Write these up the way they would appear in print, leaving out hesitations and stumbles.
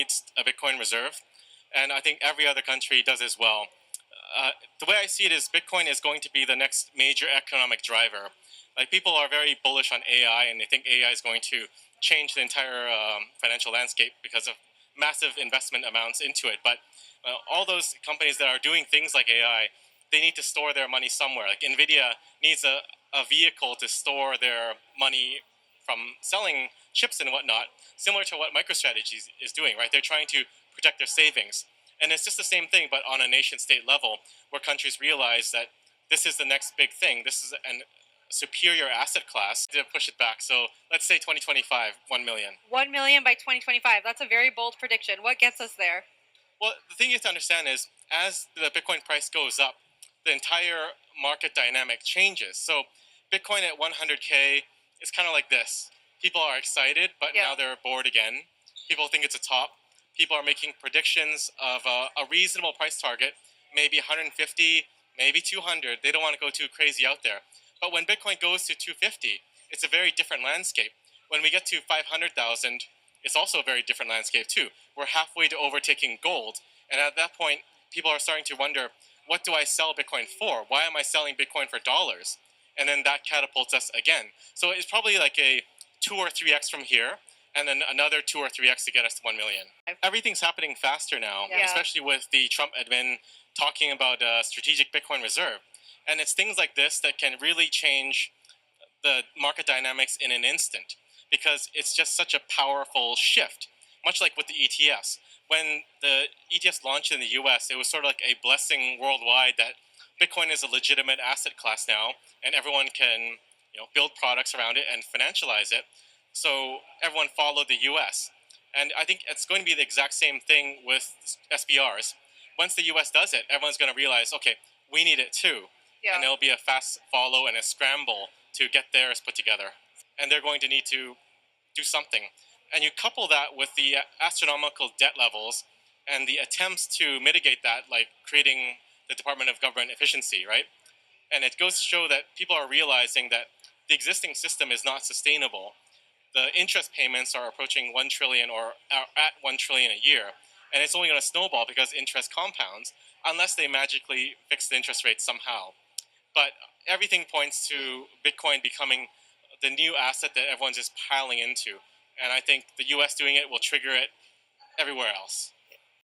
needs a Bitcoin reserve, and I think every other country does as well. The way I see it is Bitcoin is going to be the next major economic driver. Like, people are very bullish on AI, and they think AI is going to change the entire financial landscape because of massive investment amounts into it. But all those companies that are doing things like AI, they need to store their money somewhere. Like Nvidia needs a vehicle to store their money from selling chips and whatnot, similar to what MicroStrategy is doing, right? They're trying to protect their savings. And it's just the same thing, but on a nation-state level, where countries realize that this is the next big thing. This is a superior asset class to push it back. So let's say 2025, 1 million. 1 million by 2025. That's a very bold prediction. What gets us there? Well, the thing you have to understand is, as the Bitcoin price goes up, the entire market dynamic changes. So Bitcoin at 100K is kind of like this. People are excited, but now they're bored again. People think it's a top. People are making predictions of a reasonable price target, maybe 150, maybe 200. They don't want to go too crazy out there. But when Bitcoin goes to 250, it's a very different landscape. When we get to 500,000, it's also a very different landscape too. We're halfway to overtaking gold. And at that point, people are starting to wonder, what do I sell Bitcoin for? Why am I selling Bitcoin for dollars? And then that catapults us again. So it's probably like a 2 or 3x from here, and then another 2 or 3x to get us to 1 million. Everything's happening faster now, especially with the Trump admin talking about a strategic Bitcoin reserve. And it's things like this that can really change the market dynamics in an instant, because it's just such a powerful shift, much like with the ETFs. When the ETFs launched in the US, it was sort of like a blessing worldwide that Bitcoin is a legitimate asset class now, and everyone can build products around it and financialize it. So everyone followed the US. And I think it's going to be the exact same thing with SBRs. Once the US does it, everyone's going to realize, okay, we need it too. And there'll be a fast follow and a scramble to get theirs put together. And they're going to need to do something. And you couple that with the astronomical debt levels and the attempts to mitigate that, like creating the Department of Government Efficiency, right? And it goes to show that people are realizing that the existing system is not sustainable. The interest payments are approaching 1 trillion or are at 1 trillion a year. And it's only going to snowball because interest compounds unless they magically fix the interest rate somehow. But everything points to Bitcoin becoming the new asset that everyone's just piling into. And I think the US doing it will trigger it everywhere else.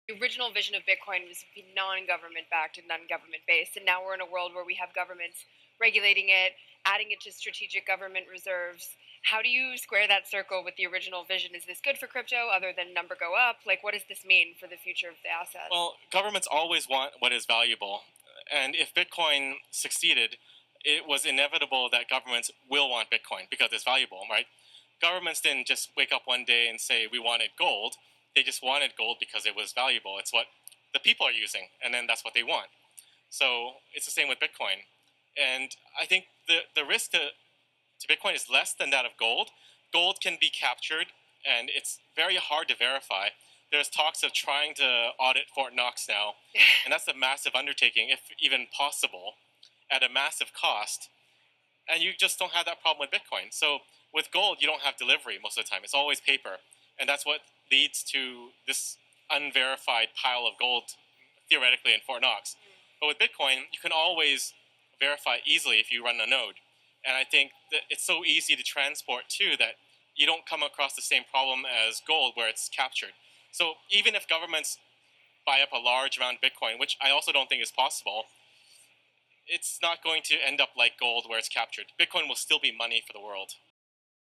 The original vision of Bitcoin was to be non-government backed and non-government based. And now we're in a world where we have governments regulating it, adding it to strategic government reserves. How do you square that circle with the original vision? Is this good for crypto other than number go up? Like, what does this mean for the future of the asset? Well, governments always want what is valuable. And if Bitcoin succeeded, it was inevitable that governments will want Bitcoin because it's valuable, right? Governments didn't just wake up one day and say, we wanted gold. They just wanted gold because it was valuable. It's what the people are using, and then that's what they want. So it's the same with Bitcoin. And I think the risk to Bitcoin is less than that of gold. Gold can be captured, and it's very hard to verify. There's talks of trying to audit Fort Knox now, and that's a massive undertaking, if even possible, at a massive cost. And you just don't have that problem with Bitcoin. So with gold, you don't have delivery most of the time. It's always paper. And that's what leads to this unverified pile of gold, theoretically, in Fort Knox. But with Bitcoin, you can always verify easily if you run a node. And I think that it's so easy to transport, too, that you don't come across the same problem as gold where it's captured. So even if governments buy up a large amount of Bitcoin, which I also don't think is possible, it's not going to end up like gold where it's captured. Bitcoin will still be money for the world.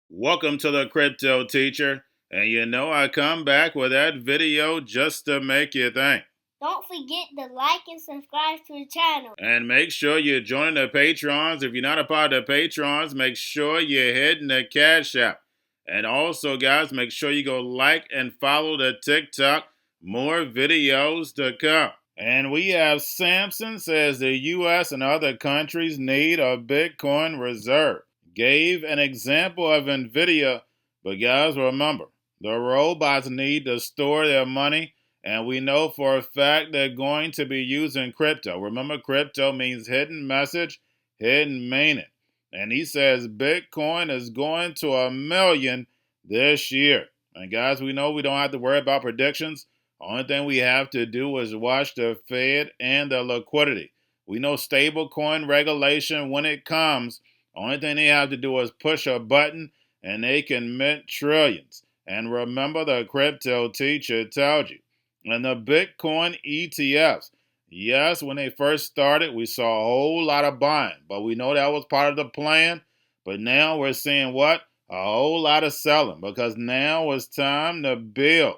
Welcome to the Crypto Teacher. And I come back with that video just to make you think. Don't forget to like and subscribe to the channel. And make sure you're joining the Patrons. If you're not a part of the Patrons, make sure you're hitting the Cash App. And also, guys, make sure you go like and follow the TikTok. More videos to come. And we have Samson says the U.S. and other countries need a Bitcoin reserve. Gave an example of NVIDIA, but guys, remember, the robots need to store their money, and we know for a fact they're going to be using crypto. Remember, crypto means hidden message, hidden meaning. And he says Bitcoin is going to 1 million this year. And guys, we know we don't have to worry about predictions. Only thing we have to do is watch the Fed and the liquidity. We know stablecoin regulation when it comes. Only thing they have to do is push a button and they can mint trillions. And remember, the crypto teacher told you. And the Bitcoin ETFs. Yes, when they first started, we saw a whole lot of buying, but we know that was part of the plan. But now we're seeing what? A whole lot of selling, because now it's time to build.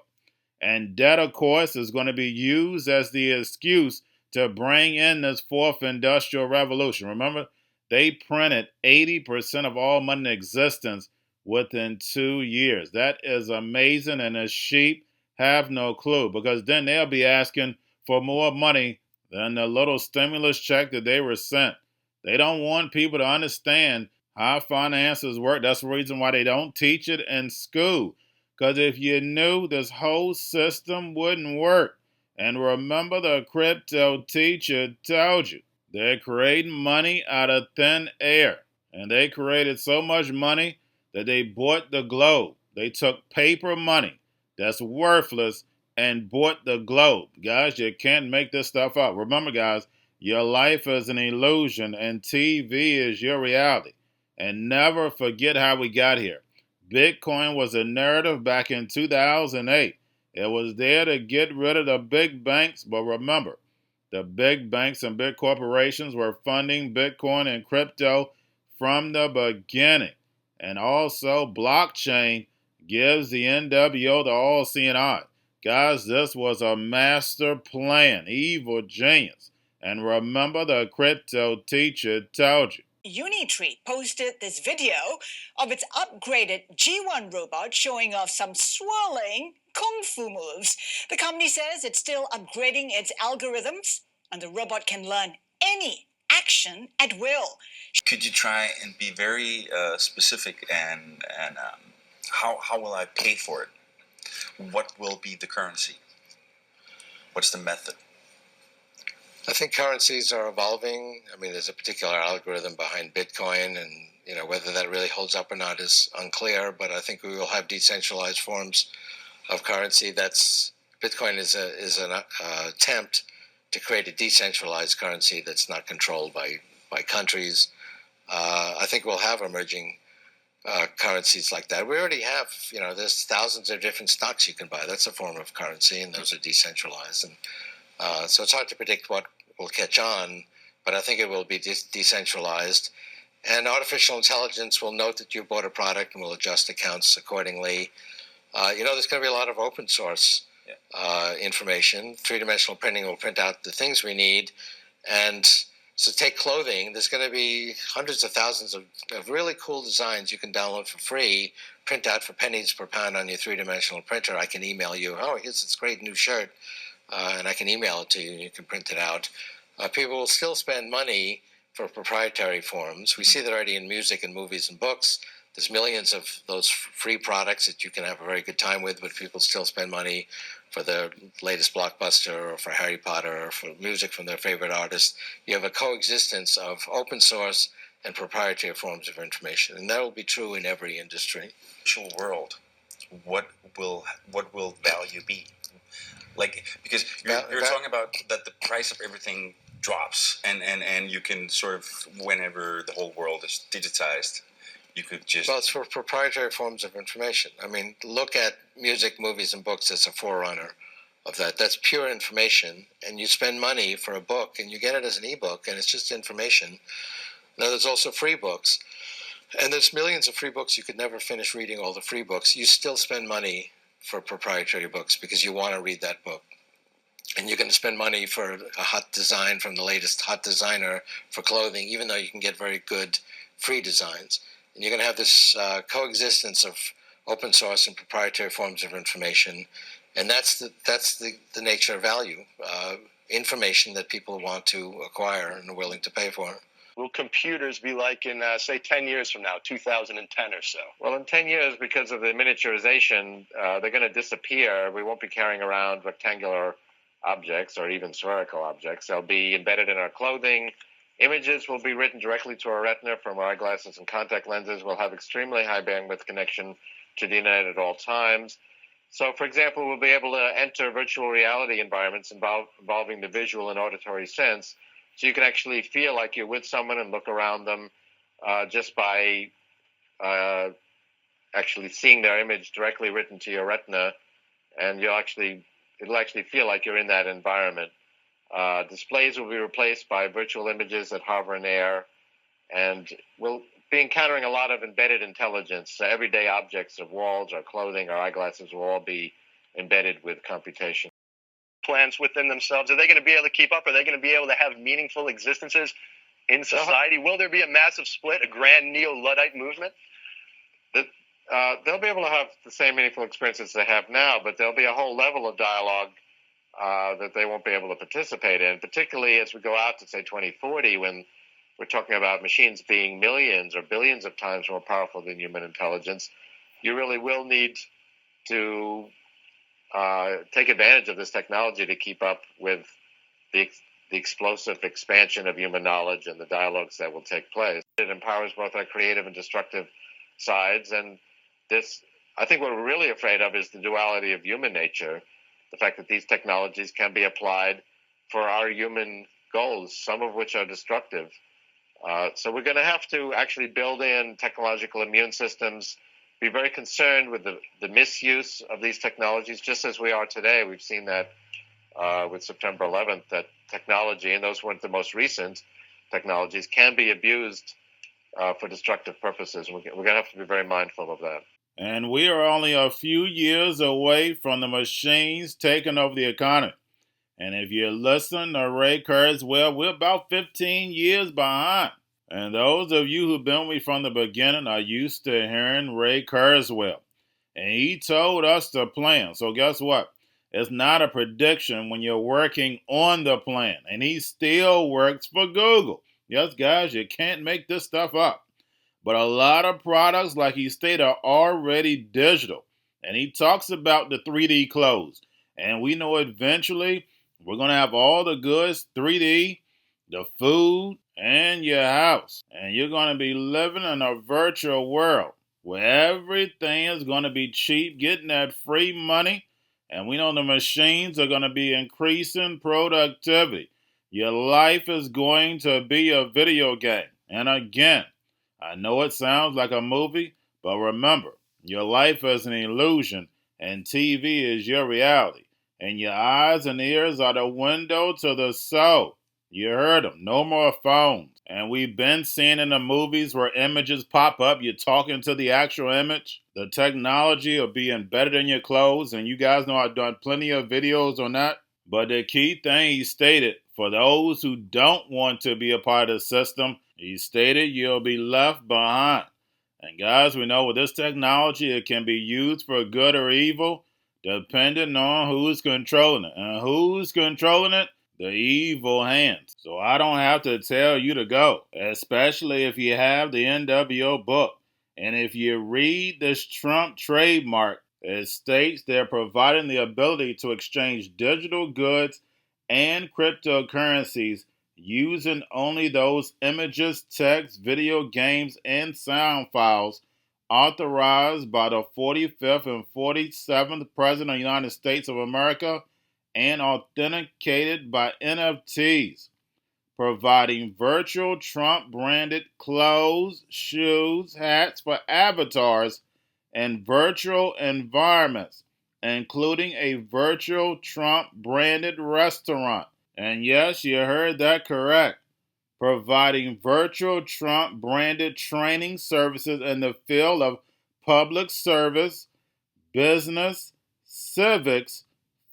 And that, of course, is going to be used as the excuse to bring in this fourth industrial revolution. Remember, they printed 80% of all money in existence within 2 years. That is amazing, and the sheep have no clue, because then they'll be asking for more money than the little stimulus check that they were sent. They don't want people to understand how finances work. That's the reason why they don't teach it in school. Because if you knew, this whole system wouldn't work. And remember, the crypto teacher told you, they're creating money out of thin air. And they created so much money that they bought the globe. They took paper money that's worthless and bought the globe. Guys, you can't make this stuff up. Remember, guys, your life is an illusion and TV is your reality. And never forget how we got here. Bitcoin was a narrative back in 2008. It was there to get rid of the big banks, but remember, the big banks and big corporations were funding Bitcoin and crypto from the beginning. And also, blockchain gives the NWO the all-seeing eye. Guys, this was a master plan, evil genius. And remember, the crypto teacher told you. Unitree posted this video of its upgraded G1 robot showing off some swirling kung fu moves. The company says it's still upgrading its algorithms, and the robot can learn any action at will. Could you try and be very specific and how will I pay for it? What will be the currency? What's the method? I think currencies are evolving. I mean, there's a particular algorithm behind Bitcoin, and whether that really holds up or not is unclear. But I think we will have decentralized forms of currency. Bitcoin is an attempt to create a decentralized currency that's not controlled by countries. I think we'll have emerging currencies like that. We already have. There's thousands of different stocks you can buy. That's a form of currency, and those are decentralized. And so it's hard to predict what will catch on, but I think it will be decentralized. And artificial intelligence will note that you bought a product and will adjust accounts accordingly. There's going to be a lot of open source information. Three-dimensional printing will print out the things we need. And so take clothing. There's going to be hundreds of thousands of really cool designs you can download for free, print out for pennies per pound on your three-dimensional printer. I can email you, here's this great new shirt. And I can email it to you, and you can print it out. People will still spend money for proprietary forms. We see that already in music and movies and books. There's millions of those free products that you can have a very good time with, but people still spend money for the latest blockbuster or for Harry Potter or for music from their favorite artist. You have a coexistence of open source and proprietary forms of information, and that will be true in every industry. Virtual world, what will value be? Because you're talking about that the price of everything drops, and you can sort of, whenever the whole world is digitized, you could just... Well, it's for proprietary forms of information. I mean, look at music, movies, and books as a forerunner of that. That's pure information, and you spend money for a book, and you get it as an ebook, and it's just information. Now, there's also free books, and there's millions of free books. You could never finish reading all the free books. You still spend money for proprietary books because you want to read that book. And you're going to spend money for a hot design from the latest hot designer for clothing, even though you can get very good free designs. And you're going to have this coexistence of open source and proprietary forms of information. And that's the nature of value, information that people want to acquire and are willing to pay for. Will computers be like in, say, 10 years from now, 2010 or so? Well, in 10 years, because of the miniaturization, they're going to disappear. We won't be carrying around rectangular objects or even spherical objects. They'll be embedded in our clothing. Images will be written directly to our retina from our eyeglasses and contact lenses. We'll have extremely high bandwidth connection to the internet at all times. So, for example, we'll be able to enter virtual reality environments involving the visual and auditory sense, so you can actually feel like you're with someone and look around them just by actually seeing their image directly written to your retina, and it'll actually feel like you're in that environment. Displays will be replaced by virtual images that hover in air, and we'll be encountering a lot of embedded intelligence. So everyday objects, our walls, our clothing, our eyeglasses will all be embedded with computation. Plans within themselves, are they going to be able to keep up? Are they going to be able to have meaningful existences in society? Will there be a massive split, a grand neo-Luddite movement? They'll be able to have the same meaningful experiences they have now, but there'll be a whole level of dialogue that they won't be able to participate in, particularly as we go out to, say, 2040, when we're talking about machines being millions or billions of times more powerful than human intelligence. You really will need to take advantage of this technology to keep up with the explosive expansion of human knowledge and the dialogues that will take place. It empowers both our creative and destructive sides, and I think what we're really afraid of is the duality of human nature, the fact that these technologies can be applied for our human goals, some of which are destructive. So we're going to have to actually build in technological immune systems, be very concerned with the misuse of these technologies, just as we are today. We've seen that with September 11th, that technology, and those weren't the most recent technologies, can be abused for destructive purposes. We're going to have to be very mindful of that. And we are only a few years away from the machines taking over the economy. And if you listen to Ray Kurzweil, we're about 15 years behind. And those of you who've been with me from the beginning are used to hearing Ray Kurzweil. And he told us the plan. So guess what? It's not a prediction when you're working on the plan. And he still works for Google. Yes, guys, you can't make this stuff up. But a lot of products, like he stated, are already digital. And he talks about the 3D clothes. And we know eventually we're going to have all the goods 3D, the food, and your house. And you're going to be living in a virtual world where everything is going to be cheap, getting that free money. And we know the machines are going to be increasing productivity. Your life is going to be a video game. And again, I know it sounds like a movie, but remember, your life is an illusion and TV is your reality. And your eyes and ears are the window to the soul. You heard them. No more phones. And we've been seeing in the movies where images pop up. You're talking to the actual image. The technology will be embedded in your clothes. And you guys know I've done plenty of videos on that. But the key thing he stated, for those who don't want to be a part of the system, he stated you'll be left behind. And guys, we know with this technology, it can be used for good or evil, depending on who's controlling it. And who's controlling it? The evil hands. So I don't have to tell you to go, especially if you have the NWO book. And if you read this Trump trademark, it states they're providing the ability to exchange digital goods and cryptocurrencies using only those images, text, video games, and sound files authorized by the 45th and 47th President of the United States of America and authenticated by NFTs, providing virtual Trump-branded clothes, shoes, hats for avatars and virtual environments, including a virtual Trump-branded restaurant. And yes, you heard that correct. Providing virtual Trump-branded training services in the field of public service, business, civics,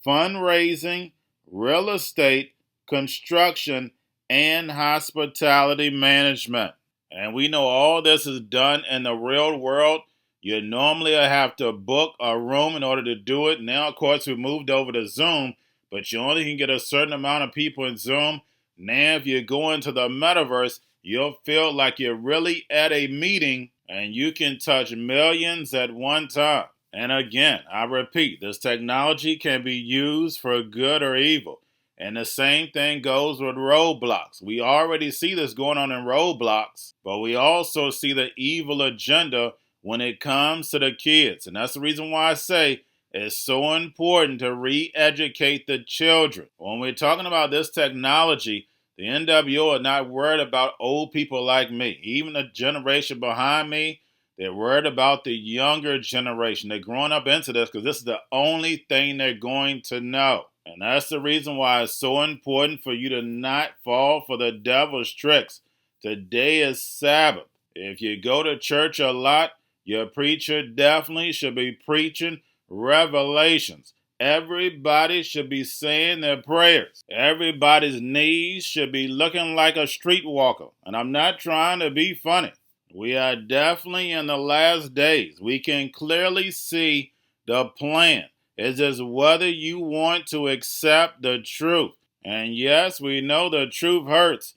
fundraising, real estate, construction, and hospitality management. And we know all this is done in the real world. You normally have to book a room in order to do it. Now, of course, we moved over to Zoom, but you only can get a certain amount of people in Zoom. Now, if you go into the metaverse, you'll feel like you're really at a meeting and you can touch millions at one time. And again, I repeat, this technology can be used for good or evil. And the same thing goes with Roblox. We already see this going on in Roblox, but we also see the evil agenda when it comes to the kids. And that's the reason why I say it's so important to re-educate the children. When we're talking about this technology, the NWO are not worried about old people like me. Even the generation behind me, they're worried about the younger generation. They're growing up into this because this is the only thing they're going to know. And that's the reason why it's so important for you to not fall for the devil's tricks. Today is Sabbath. If you go to church a lot, your preacher definitely should be preaching revelations. Everybody should be saying their prayers. Everybody's knees should be looking like a streetwalker. And I'm not trying to be funny. We are definitely in the last days. We can clearly see the plan. It's just whether you want to accept the truth. And yes, we know the truth hurts,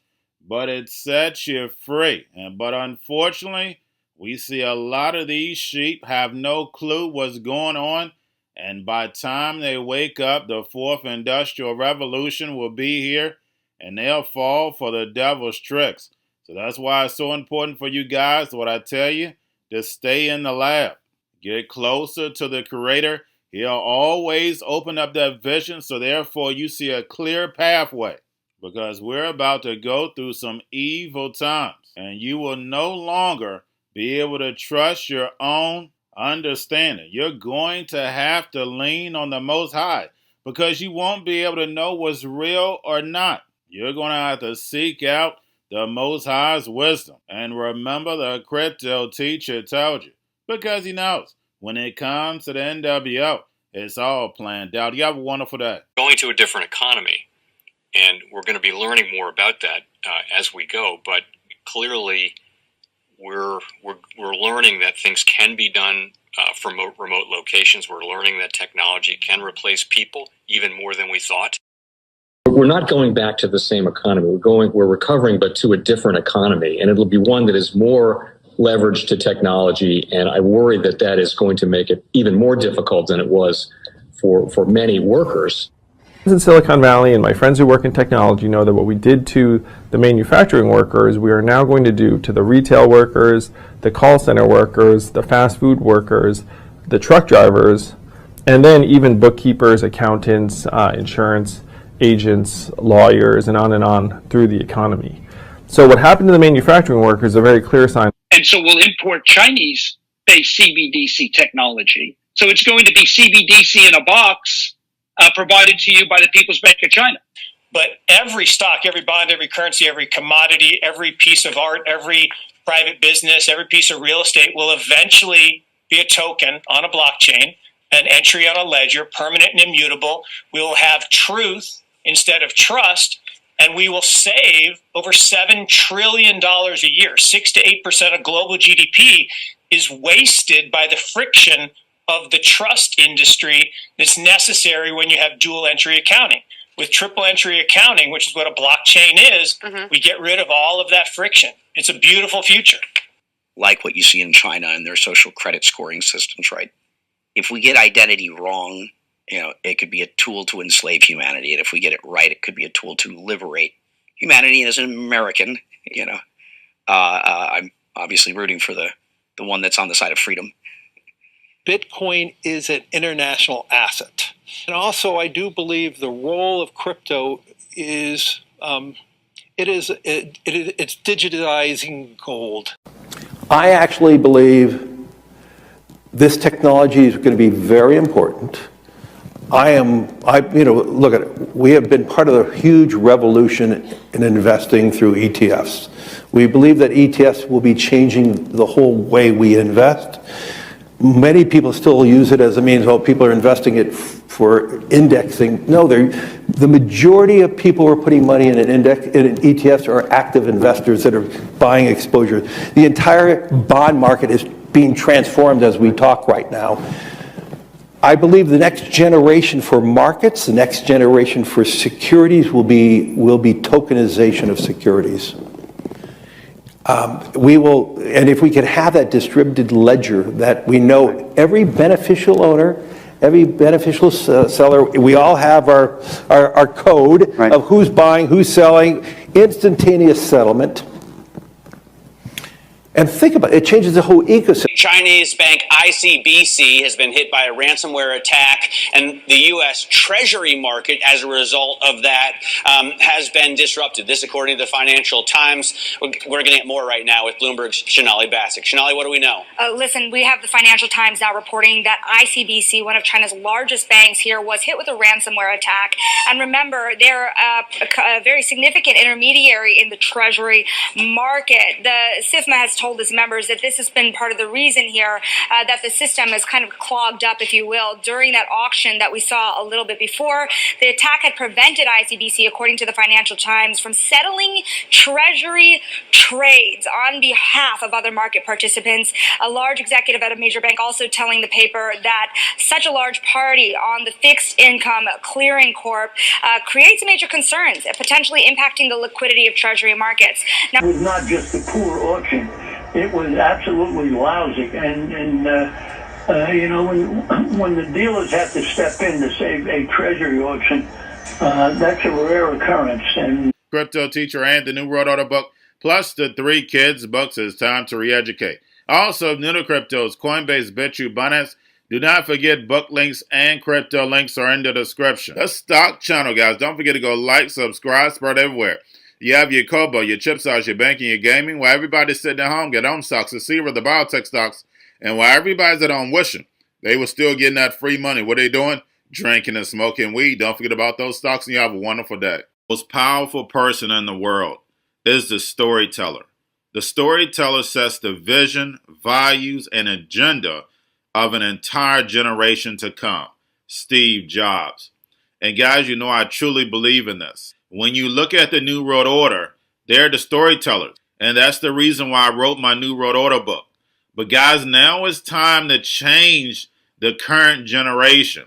but it sets you free. But unfortunately, we see a lot of these sheep have no clue what's going on. And by the time they wake up, the fourth industrial revolution will be here, and they'll fall for the devil's tricks. So that's why it's so important for you guys, what I tell you, to stay in the lab. Get closer to the Creator. He'll always open up that vision, so therefore you see a clear pathway. Because we're about to go through some evil times, and you will no longer be able to trust your own understanding. You're going to have to lean on the Most High because you won't be able to know what's real or not. You're going to have to seek out the Most High's wisdom. And remember, the crypto teacher told you, because he knows when it comes to the NWO, it's all planned out. You have a wonderful day. Going to a different economy, and we're going to be learning more about that as we go. But clearly, we're learning that things can be done from remote locations. We're learning that technology can replace people even more than we thought. We're not going back to the same economy. We're recovering, but to a different economy, and it'll be one that is more leveraged to technology. And I worry that that is going to make it even more difficult than it was for many workers. In Silicon Valley, and my friends who work in technology know that what we did to the manufacturing workers, we are now going to do to the retail workers, the call center workers, the fast food workers, the truck drivers, and then even bookkeepers, accountants, insurance agents, lawyers, and on through the economy. So what happened to the manufacturing workers is a very clear sign. And so we'll import Chinese-based CBDC technology. So it's going to be CBDC in a box provided to you by the People's Bank of China. But every stock, every bond, every currency, every commodity, every piece of art, every private business, every piece of real estate will eventually be a token on a blockchain, an entry on a ledger, permanent and immutable. We will have truth instead of trust, and we will save over $7 trillion a year. 6 to 8% of global GDP is wasted by the friction of the trust industry that's necessary when you have dual entry accounting. With triple entry accounting, which is what a blockchain is, we get rid of all of that friction. It's a beautiful future. Like what you see in China and their social credit scoring systems, right? If we get identity wrong, it could be a tool to enslave humanity. And if we get it right, it could be a tool to liberate humanity. And as an American, I'm obviously rooting for the one that's on the side of freedom. Bitcoin is an international asset. And also, I do believe the role of crypto is, it's digitizing gold. I actually believe this technology is going to be very important. Look at it. We have been part of a huge revolution in investing through ETFs. We believe that ETFs will be changing the whole way we invest. Many people still use it as a means, people are investing it for indexing. No, the majority of people who are putting money in in ETFs are active investors that are buying exposure. The entire bond market is being transformed as we talk right now. I believe the next generation for markets, the next generation for securities will be tokenization of securities. And if we could have that distributed ledger that we know every beneficial owner, every beneficial seller, we all have our code of who's buying, who's selling, instantaneous settlement. And think about it, it changes the whole ecosystem. Chinese bank ICBC has been hit by a ransomware attack, and the U.S. Treasury market, as a result of that, has been disrupted. This, according to the Financial Times. We're going to get more right now with Bloomberg's Shonali Bassick. Shonali, what do we know? Listen, we have the Financial Times now reporting that ICBC, one of China's largest banks here, was hit with a ransomware attack. And remember, they're a very significant intermediary in the Treasury market. The SIFMA has told its members that this has been part of the reason here that the system is kind of clogged up, if you will, during that auction that we saw a little bit before. The attack had prevented ICBC, according to the Financial Times, from settling Treasury trades on behalf of other market participants. A large executive at a major bank also telling the paper that such a large party on the fixed income clearing corp creates major concerns, potentially impacting the liquidity of Treasury markets. Now, it was not just a poor auction. It was absolutely lousy, and you know, when the dealers have to step in to save a Treasury auction, that's a rare occurrence. And Cryptoteacher and the New World Order book, plus the 3 kids books, is time to re-educate. Also, new to cryptos, Coinbase, Bitrue, Binance. Do not forget book links and crypto links are in the description. The stock channel, guys. Don't forget to go like, subscribe, spread everywhere. You have your Kobo, your chip stocks, your banking, your gaming. While everybody's sitting at home, get home stocks, the Seaver, the biotech stocks. And while everybody's at home wishing, they were still getting that free money. What are they doing? Drinking and smoking weed. Don't forget about those stocks, and you have a wonderful day. The most powerful person in the world is the storyteller. The storyteller sets the vision, values, and agenda of an entire generation to come. Steve Jobs. And guys, you know I truly believe in this. When you look at the New World Order, they're the storytellers. And that's the reason why I wrote my New World Order book. But guys, now it's time to change the current generation.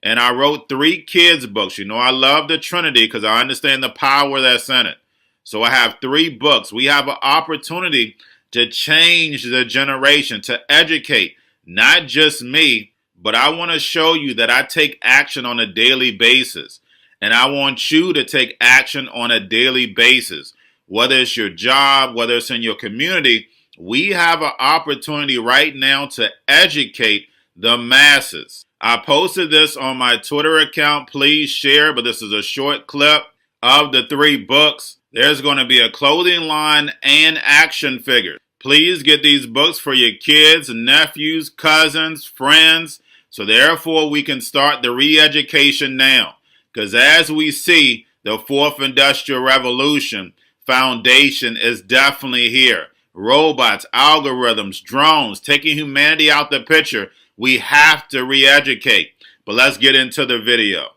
And I wrote 3 kids books. You know I love the Trinity because I understand the power that's in it. So I have 3 books. We have an opportunity to change the generation, to educate, not just me, but I want to show you that I take action on a daily basis. And I want you to take action on a daily basis. Whether it's your job, whether it's in your community, we have an opportunity right now to educate the masses. I posted this on my Twitter account. Please share, but this is a short clip of the 3 books. There's going to be a clothing line and action figures. Please get these books for your kids, nephews, cousins, friends, so therefore we can start the re-education now. Because as we see, the 4th Industrial Revolution foundation is definitely here. Robots, algorithms, drones, taking humanity out the picture. We have to re-educate. But let's get into the video.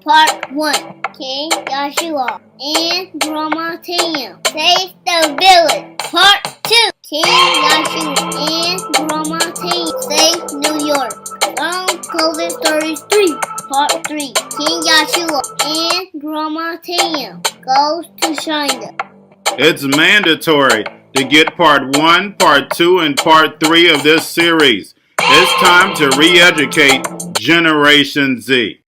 Part 1. King Joshua and Drama Team save the village. Part 2. King Joshua and Drama Team save New York from COVID Stories 3. Part 3. King Joshua and Drama Team goes to China. It's mandatory to get part 1, part 2, and part 3 of this series. It's time to re-educate Generation Z.